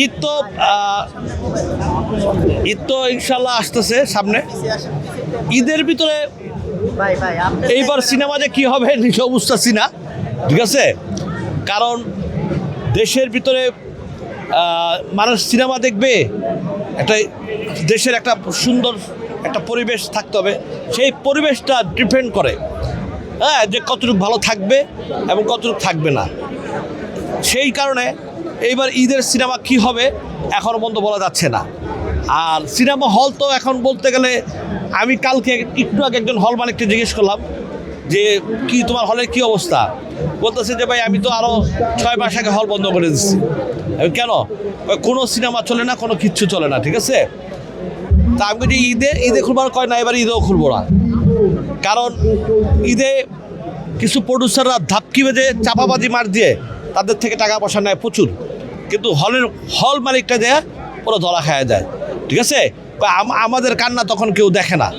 ঈদ তো ইনশাল্লাহ আসতেছে সামনে। ঈদের ভিতরে এইবার সিনেমা যে কী হবে নিজেও বুঝতেছি না, ঠিক আছে? কারণ দেশের ভিতরে মানুষ সিনেমা দেখবে, একটা দেশের একটা সুন্দর একটা পরিবেশ থাকতে হবে। সেই পরিবেশটা ডিপেন্ড করে হ্যাঁ যে কতটুকু ভালো থাকবে এবং কতটুকু থাকবে না। সেই কারণে এইবার ঈদের সিনেমা কি হবে এখনও পর্যন্ত বলা যাচ্ছে না। আর সিনেমা হল তো এখন বলতে গেলে, আমি কালকে একটু আগে একজন হল মালিককে জিজ্ঞেস করলাম যে কি তোমার হলের কি অবস্থা, বলতেছে যে ভাই আমি তো আরও 6 মাস আগে হল বন্ধ করে দিচ্ছি। কেন? কোনো সিনেমা চলে না, কোনো কিচ্ছু চলে না, ঠিক আছে? তা আমি বলছি ঈদে খুলবার কয় না, এবার ঈদেও খুলবো না। কারণ ঈদে কিছু প্রডিউসাররা ধাপকি বেঁধে চাপাবাজি মার দিয়ে তাদের থেকে টাকা পয়সা নেয় প্রচুর, কিন্তু হল মালিকটা দেয়া পুরো ধরা খাওয়া যায়, ঠিক আছে? আমাদের কান্না তখন কেউ দেখে না।